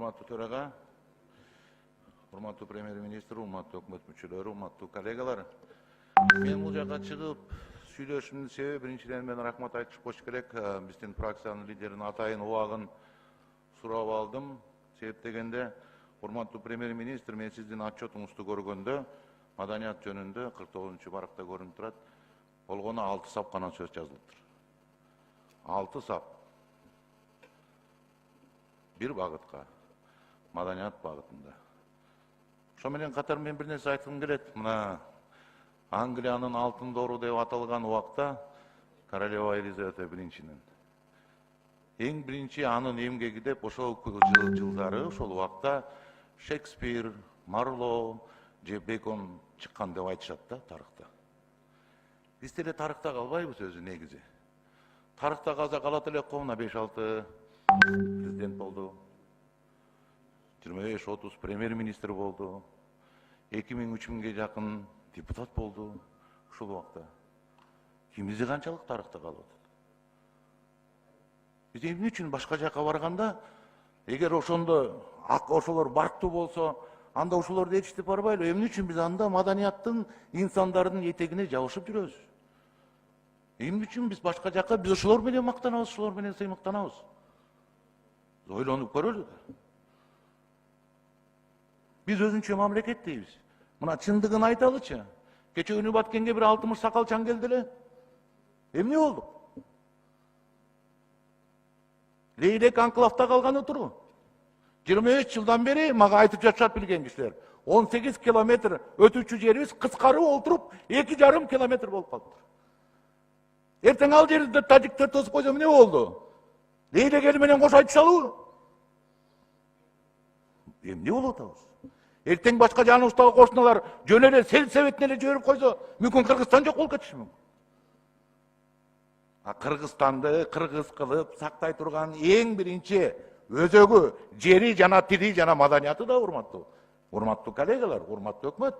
урматтуу төрага, урматтуу премьер-министр, урматтуу өкмөт мүчөлөрү, урматтуу коллегалар. Мен бул жакка чыгып сүйлөшүүмдүн себеби биринчиден мен рахмат айтып коюш керек. Биздин фракциянын лидеринин атайын убагын сурап алдым. Себеп дегенде, урматтуу премьер-министр, мен сиздин отчетуңузду көргөндө маданият жөнүндө 49 баракта көрүнүп турат. Болгону 6 сап гана сөз жазылыптыр. 6 сап. Bir багытка, маданият багытында. Ошо менен катар мен бир нерсе айткым келет. Мына Англиянын алтын доору деп аталган убакта королева Елизавета биринчинин эң биринчи анын эмгеги деп ошол жылдары ошол убакта Шекспир, Марло же Бекон чыккан деп айтышат да тарыхта. Биз деле тарыхта калбайбыз өзү негизи. Тарыхта каза калат элек го, мына 5-6 президент болду. 25-30 премьер-министр болду. 2000-3000ге жакын депутат болду ушул убакта. Кимизи канчалык тарыхта калып атат? Биз эмне үчүн башка жака барганда, эгер ошондо ошолор барктуу болсо, анда ошолорду ээрчитип барбайлы? Эмне үчүн биз анда маданияттын, инсандардын этегине жабышып жүрөбүз? Эмне үчүн биз башка жака, биз ошолор менен мактанабыз, ошолор менен сыймыктанабыз? Ойлонуп көрөлү. Биз өзүнчө мамлекет дейбиз. Мына чындыгын айталычы. Кече күнү Баткенге бир 60 сакалчан келди эле. Эмне болду? Лейлек анклавда калганы туру. 23 жылдан бери мага айтып жатышат билген кишилер. 18 километр өтүүчү жерибиз кыскарып олтуруп 2,5 километр болуп калыптыр. Эртең ал жерде тажиктер тосуп койсо эмне болду? Лейлек эл менен кош айтышалыбы? Эмне болуп атабыз? Эртең башка жаныбыздагы кошуналар жөн эле сельсоветине эле жиберип койсо, мүмкүн Кыргызстан жок болуп кетиши мүмкүн. Кыргызстанды кыргыз кылып сактай турган эң биринчи өзөгү, жери жана тили жана маданияты да урматтуу. Урматтуу коллегалар, урматтуу өкмөт.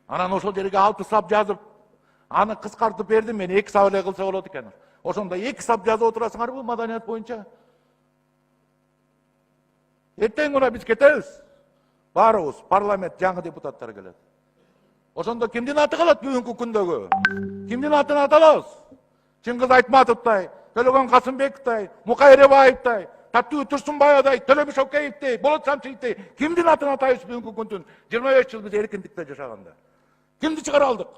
Анан ошол жерге 6 сап жазып, аны кыскартып бердим, мен 2 сап эле кылса болот экен. Ошондо 2 сап жазып отурасыңарбы маданият боюнча? Эртең мына биз кетебиз. Барыбыз, парламент жаңы депутаттар келет. Ошондо кимдин аты калат бүгүнкү күндөгү? Кимдин атын аталабыз? Чыңгыз Айтматовтай, Төлөгөн Касымбековтай, Мукай Эребаевтай, Таттуу Турсунбаевдай, Төлөбү Шокеевдей, Болот Самчиевдей, кимдин атын атайбыз бүгүнкү күндүн 25 жыл биз эркиндикте жашаганда? Кимди чыгара алдык?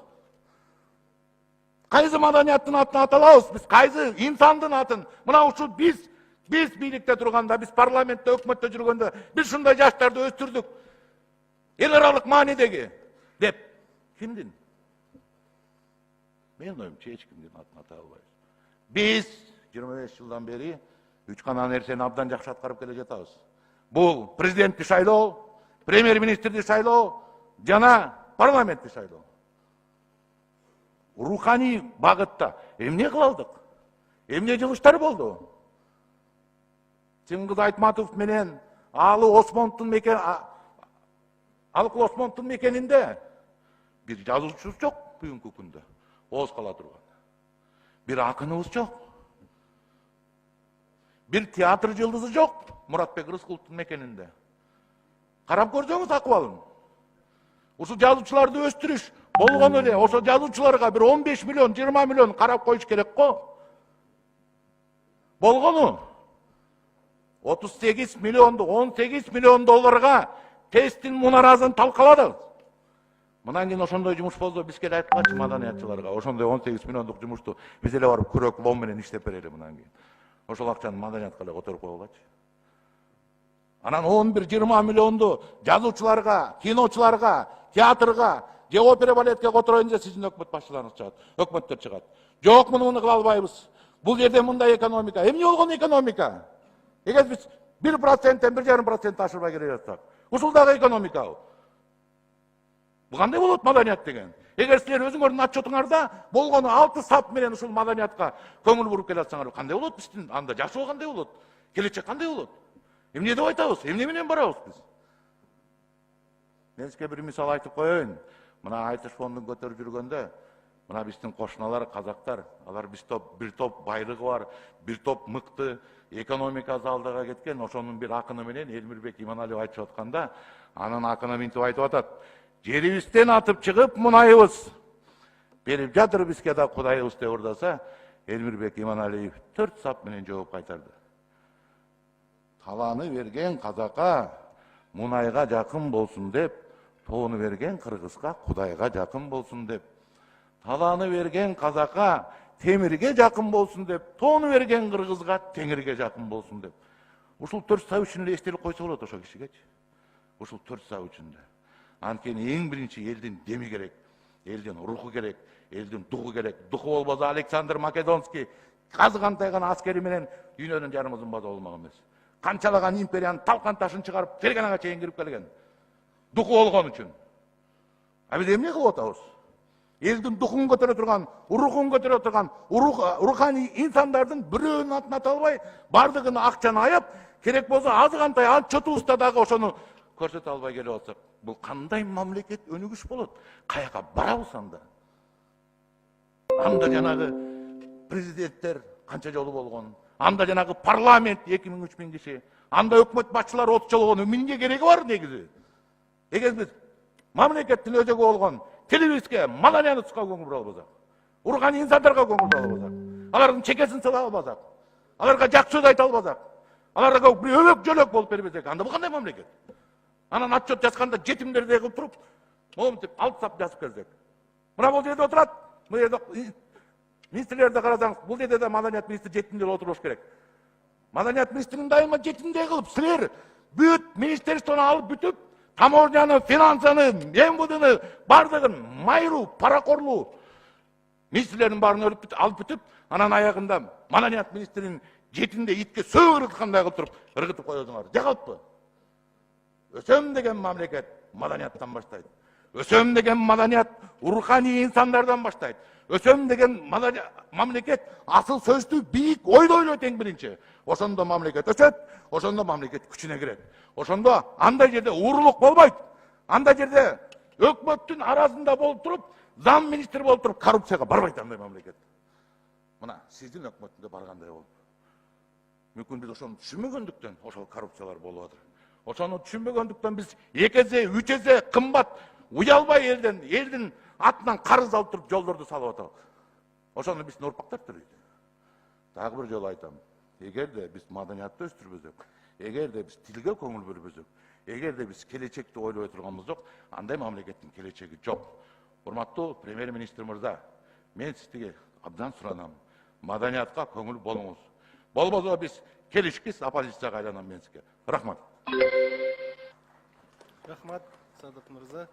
Кайсы маданияттын атын аталабыз? Биз кайсы инсандын атын? Мына ушул биз бийликте турганда, биз парламентте, өкмөттө жүргөндө, биз ушундай жаштарды өстүрдүк. Эл аралык маанидеги деп кимдин? Мен оюмча эч кимдин атын ата албайбыз. Биз 25 жылдан бери 3 гана нерсени абдан жакшы аткарып келе жатабыз. Бул президентти шайлоо, премьер-министрди шайлоо жана парламентти шайлоо. Руханий багытта эмне кылдык? Эмне жылыштар болду? Чыңгыз Айтматов менен Алыкул Осмондун мекенинде бир жазуучубуз жок бүгүнкү күндө. Ооз кала турган. Бир акыныбыз жок. Бир театр жылдызы жок Муратбек Рыскуловдун мекенинде. Карап көрсөңүз акыбалын. Ушул жазуучуларды өстүрүш болгон эле, ошо жазуучуларга бир 15 миллион, 20 миллион карап коюш керек го. Болгону 38 миллионду, 18 миллион долларга тесттин мунарасын талкаладык. Мындан кийин ошондой жумуш болсо биз келип айтканчы маданиятчыларга, ошондой 18 миллиондук жумушту биз эле барып күрөк лом менен иштеп берели мындан кийин. Ошол акчаны маданиятка эле которуп койгулачы. Анан 11-20 миллионду жазуучуларга, киночуларга, театрга, же опера балетке котороюн десе сиздин өкмөт башчыларыңыз чыгат, өкмөттөр чыгат. Жок, муну кыла албайбыз. Бул жерде мындай экономика. Эмне болгон экономика? Эгер биз 1%-тен 1,5% ашырбай келе жатсак, ушул дагы экономикабы? Бул кандай болот маданият деген? Эгер силер өзүңөрдүн отчетуңарда болгону 6 сап менен ушул маданиятка көңүл буруп келатсаңар, кандай болот биздин анда жашоо, кандай болот? Келечек кандай болот? Эмне деп айтабыз? Эмне менен барабыз биз? Мен сизге бир мисал айтып коеюн. Мына айтыш фондун көтөрүп жүргөндө Мына биздин кошуналар казактар, алар бир топ байлыгы бар, бир топ мыкты экономикасы алдыга кеткен. Ошонун бир акыны менен Элмирбек Иманалиев айтып атканда, анын акыны мынтип айтып атат: жерибизден атып чыгып мунайыбыз берип жатыр бизге да Кудайыбыз деп ырдаса, Элмирбек Иманалиев 4 сап менен жооп кайтарды. Таланы берген казакка мунайга жакын болсун деп, тоону берген кыргызга Кудайга жакын болсун деп, таланы берген казакка темирге жакын болсун деп, тоону берген кыргызга теңирге жакын болсун деп. Ушул 4 сап үчүн эле эстелик койсо болот ошо кишигечи. Ушул 4 сап үчүн да. Анткени эң биринчи элдин деми керек, элдин руху керек, элдин духу керек. Духу болбосо Александр Македонский казгандай гана аскери менен дүйнөнүн жарымызын база болмок эмес. Канчалаган империянын талкан ташын чыгарып Ферганага чейин кирип келген. Духу болгон үчүн. А биз эмне кылып атабыз? Элдин духун көтөрө турган, рухун көтөрө турган, руханий инсандардын бирөөнүн атын ата албай, бардыгын акчаны аяп, керек болсо азгандай ал чотубузда дагы ошону көрсөтө албай келип атсак, бул кандай мамлекет өнүгүш болот? Каяка барабыз анда? Анда жанагы президенттер канча жолу болгон, анда жанагы парламент 2000-3000 киши, анда өкмөт башчылары 30 жолу болгон, эмне кереги бар негизи? Эгер биз мамлекеттин өзөгү болгон телевизге, маданиятка көңүл бура албасак, руханий инсандарга көңүл бура албасак, алардын чекесин сала албасак, аларга жакшы сөз айта албасак, аларга бир өлөк жөлөк болуп бербесек, анда бул кандай мамлекет? Анан отчет жазганда жетимдерди кылып туруп, моминтип алып сап жазып келсек. Мына бул жерде отурат, бул жерде министрлерди карасаңыз, бул жерде да маданият министри жетимдер отуруш керек. Маданият министрин дайыма жетимдей кылып, силер бүт министерствону алып бүтүп, таможняны, финансаны, МВДны бардыгын майруу, паракорлуу министрлердин баарын алып бүтүп, анан аягында маданият министринин жетинде итке сөөк ыргыткандай кылып туруп, ыргытып коесуңар. Жакалппы? Өсөм деген мамлекет маданияттан баштайт. Өсөм деген маданият руханий инсандардан баштайт. Өсөм деген мамлекет асыл сөздү бийик ойду ойлойт эң биринчи. Ошондо мамлекет өсөт, ошондо мамлекет күчүнө кирет. Ошондо андай жерде уурулук болбойт. Андай жерде өкмөттүн арасында болуп туруп, зам министр болуп туруп коррупцияга барбайт андай мамлекет. Мына сиздин өкмөттүндө баргандай болуп. Мүмкүн биз ошону түшүнбөгөндүктөн ошол коррупциялар болуп атыр. Ошону түшүнбөгөндүктөн биз 2 эсе, 3 эсе кымбат уялбай элдин атынан карыз алып туруп жолдорду салып атабыз. Ошону биздин урпактар төлөйт. Дагы бир жолу айтам. Эгерде биз маданиятты өстүрбөсөк, эгерде биз тилге көңүл бөлбөсөк, эгерде биз келечекти ойлой турганбыз, андай мамлекеттин келечеги жок. Урматтуу премьер-министр мырза, мен сизге абдан суранам. Маданиятка көңүл болуңуз. Болбосо биз келишкис оппозицияга айланам мен сизге. Рахмат. Рахмат, Садык мырза.